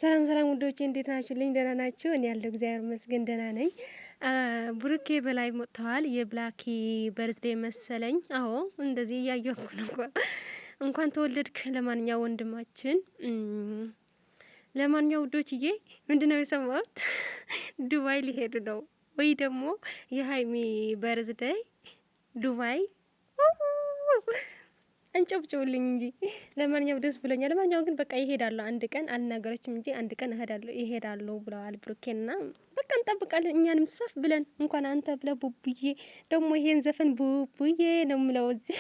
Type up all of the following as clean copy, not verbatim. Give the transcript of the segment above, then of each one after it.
ሰላም ሰላም ውዶቼ እንዴት ናችሁልኝ? ደህና ናችሁ? እኔ ያለው እግዚአብሔር ይመስገን ደህና ነኝ። ብሩኬ በላይ ሞጥተዋል። የብላኪ በርዝዴ መሰለኝ። አዎ እንደዚህ እያየሁ ነው። እንኳን ተወለድክ። ለማንኛው ወንድማችን ለማንኛው ውዶችዬ ምንድነው የሰማሁት? ዱባይ ሊሄዱ ነው ወይ ደግሞ የሀይሚ በርዝዴ ዱባይ አንጨብጭቡልኝ እንጂ ለማንኛውም ደስ ብሎኛል። ለማንኛውም ግን በቃ ይሄዳለሁ አንድ ቀን አልናገረችም እንጂ አንድ ቀን ይሄዳለሁ ብለዋል ብሩኬና በቃ እንጠብቃለን። እኛንም ሰፍ ብለን እንኳን አንተ ብለ ቡቡዬ ደግሞ ይሄን ዘፈን ቡቡዬ ነው የምለው እዚህ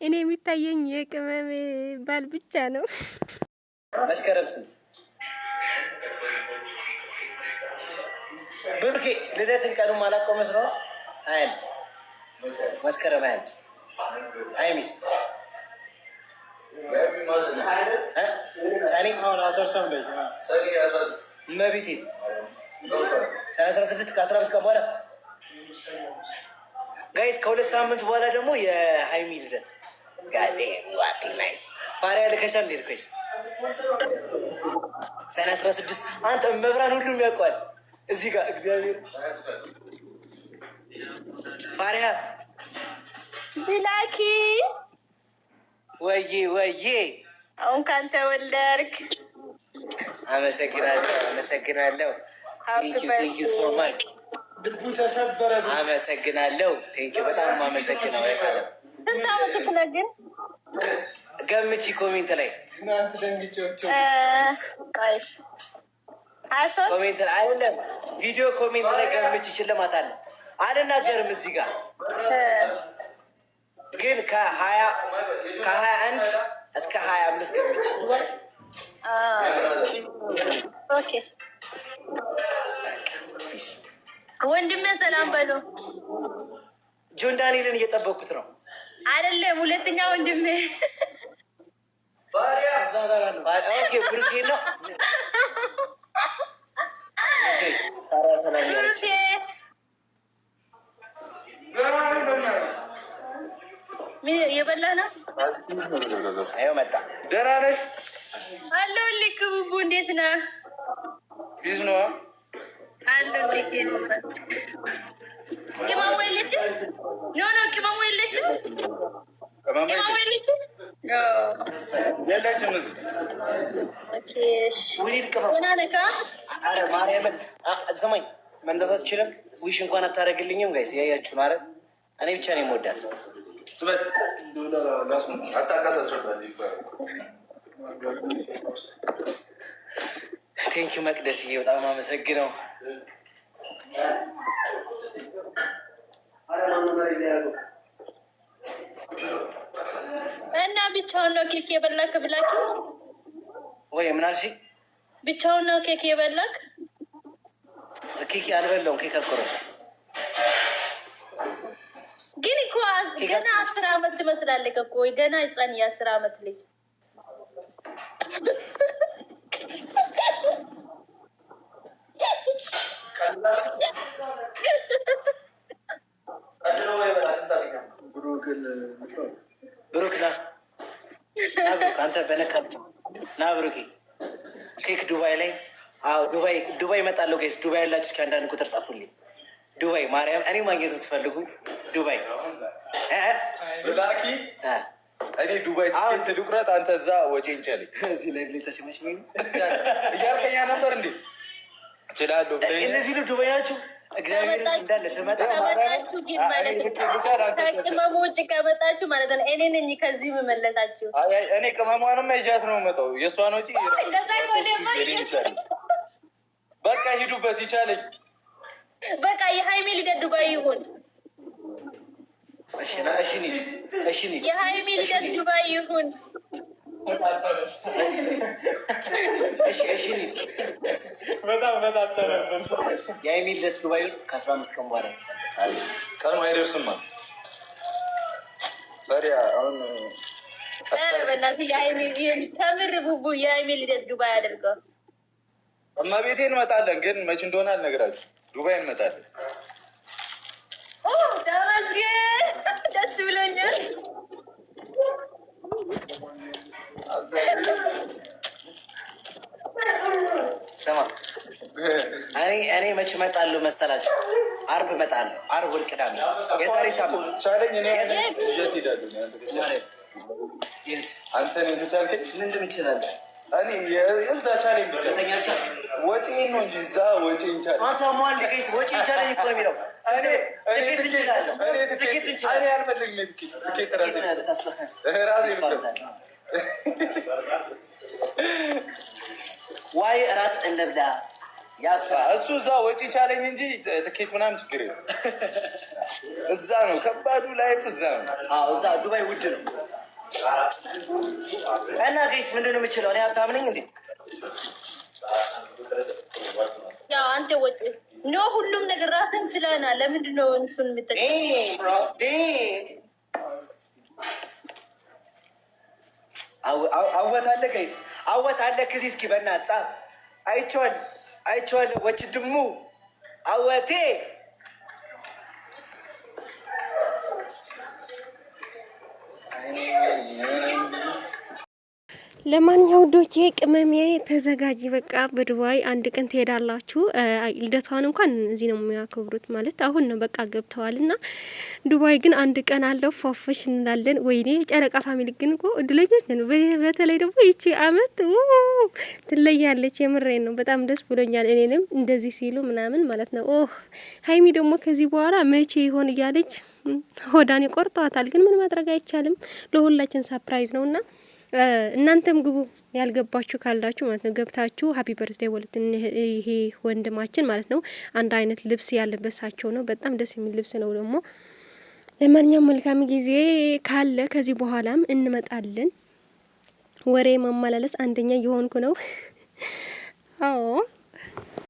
እኔ የሚታየኝ የቅመሜ ባል ብቻ ነው። መስከረም ስንት ብሩኬ ልደትን ቀኑን ማላውቀው መስሎ አንድ መስከረም አንድ አይሚስ ሳኒ አሁን አተርሰም ላይ ሳኒ 16 መቢቴ 16 ከ15 ቀን በኋላ ጋይስ ከሁለት ሳምንት በኋላ ደግሞ የሃይሚ ልደት ጋዴ ዋት ናይስ ባሪያ ልከሻል ሪኩዌስት ሳኒ 16 አንተ መብራን ሁሉም ያውቀዋል እዚህ ጋር እግዚአብሔር ባሪያ ብላኪ ወዬ አሁን ካንተ ወለድክ። አመሰግናለሁ። ቴንክ ዩ ሶ ማች ድቡ ተሰበረ። አመሰግናለሁ። ቴንክ ዩ በጣም አመሰግናለሁ። አይታለ ስንት ዓመትክ ነው ግን? ገምቺ ኮሜንት ላይ እናንተ ደንግጬው ቆይሽ አሶስ ኮሜንት ላይ አይደለም ቪዲዮ ኮሜንት ላይ ገምቺ ሽልማት አለ። አልናገርም እዚህ ጋር ግን ከ21 እስከ 25 ገምች። ኦኬ ወንድሜ ሰላም በሉ። ጆን ዳንኤልን እየጠበኩት ነው አይደለም? ሁለተኛ ወንድሜ ባሪያ ኦኬ ብሩኬ ነው። ብሩኬ ምን የበላህ ነው? አዩ መጣ። ደህና ነሽ? አለሁልህ። ቡቡ እንዴት ነህ? ቢዝ ነው አለሁልህ። ቅመሙ የለችም? ኖ ቅመሙ የለችም? ቅመሙ የለችም? የለችም እዚህ። ኦኬ ደህና ነህ? ኧረ ማርያምን ስማኝ መንዳት አትችልም? ዊሽ እንኳን አታደርግልኝም? ጋይስ ያያችሁ ነው አይደል? እኔ ብቻ ነው የምወዳት። ቴንኪው መቅደስዬ በጣም አመሰግነው። እና ብቻውን ነው ኬክ የበላክ? ብላክ ወይ ምን አልሽኝ? ብቻውን ነው ኬክ የበላክ? ኬክ አልበላውም። ኬክ አልቆረሰም ግን እኮ ገና 10 ዓመት ትመስላለህ እኮ ገና ህፃን የ10 ዓመት ልጅ። ብሩክ ና አንተ በነካብት ና ብሩኬ ኬክ ዱባይ ላይ ዱባይ እመጣለሁ። ጋይስ ዱባይ ያላችሁ እስኪ አንዳንድ ቁጥር ጻፉልኝ። ዱባይ ማርያም እኔ ማግኘት የምትፈልጉ ዱባይ ብላኪ እኔ ዱባይ ትኬት ልቁረጥ፣ አንተ እዛ ወጪን ቻለኝ። እዚህ ላይ ተሽመሽ እያልከኛ ነበር እንዴ? እችላለሁ። እነዚህ ሁሉ ዱባይ ናችሁ። እግዚአብሔር እንዳለ ስመጣ ከመጣችሁ ግን ማለት ከቅመሙ ውጭ ከመጣችሁ ማለት ነው እኔ ነኝ ከዚህ የምመለሳችሁ። እኔ ቅመሟንም ይዣት ነው የምመጣው። የእሷን ወጪ በቃ ሂዱበት ይቻለኝ። በቃ የሀይሚ ልደት ዱባይ ይሁን። የሀይሚ ልደት ዱባይ ይሁን። የሀይሚ ልደት ዱባይ ከ15 ቀን በኋላ ቀኑ አይደርስም። ታዲያ አሁን በእናትህ ከምር ቡቡ የሀይሚ ልደት ዱባይ አድርገው። እመቤቴ እንመጣለን፣ ግን መች እንደሆነ አልነግራችሁ። ዱባይ እንመጣለን። ተመስገን ደስ ብሎኛል። ስማ እኔ መች እመጣለሁ መሰላችሁ? አርብ እመጣለሁ። አርብ ወር ቅዳሜ የዛሬ ሳምንት ቻለኝ። እኔ ይዤት እሄዳለሁ። አንተ ነው የተቻልከኝ። ምንድን እችላለሁ እኔ የዛ ቻለኝ ብቻ ወጪ ነው እንጂ እዛ ወጪ እንቻለኝ። አንተ ማን ልከይስ ወጪ እንቻለኝ እኮ የሚለው እኔ አልፈልግም። ትኬት ራሴ ዋይ እራት እንብላ እሱ እዛ ወጪ ቻለኝ እንጂ ትኬት ምናምን ችግር የለም። እዛ ነው ከባዱ ላይፍ እዛ ነው። እዛ ዱባይ ውድ ነው። እና ገይስ ምንድን ነው የምችለው? እኔ ሀብታም ነኝ እንዴ? ያው አንተ ወጪ ነው ሁሉም ነገር ራስን ችለናል። ለምንድን ነው እሱን አወታለ ገይስ አወታለ ከዚህ እስኪ በእናትህ ጻፍ። አይቼዋለሁ ወጭ ድሙ አወቴ ለማንኛው ዶቼ ቅመሜ ተዘጋጂ። በቃ በዱባይ አንድ ቀን ትሄዳላችሁ። ልደቷን እንኳን እዚህ ነው የሚያከብሩት ማለት አሁን ነው በቃ ገብተዋልና፣ ዱባይ ግን አንድ ቀን አለው ፏፈሽ እንላለን። ወይኔ ጨረቃ ፋሚሊ ግን እኮ እድለኞች ነን። በተለይ ደግሞ ይቺ አመት ትለያለች። የምሬን ነው። በጣም ደስ ብሎኛል። እኔንም እንደዚህ ሲሉ ምናምን ማለት ነው። ሀይሚ ደግሞ ከዚህ በኋላ መቼ ይሆን እያለች ሆዳኔ ቆርጠዋታል። ግን ምን ማድረግ አይቻልም። ለሁላችን ሰርፕራይዝ ነውና እናንተም ግቡ ያልገባችሁ ካላችሁ ማለት ነው። ገብታችሁ ሀፒ በርዝዴይ ወልት ይሄ ወንድማችን ማለት ነው። አንድ አይነት ልብስ ያለበሳቸው ነው። በጣም ደስ የሚል ልብስ ነው ደግሞ። ለማንኛውም መልካም ጊዜ ካለ ከዚህ በኋላም እንመጣለን። ወሬ ማመላለስ አንደኛ የሆንኩ ነው።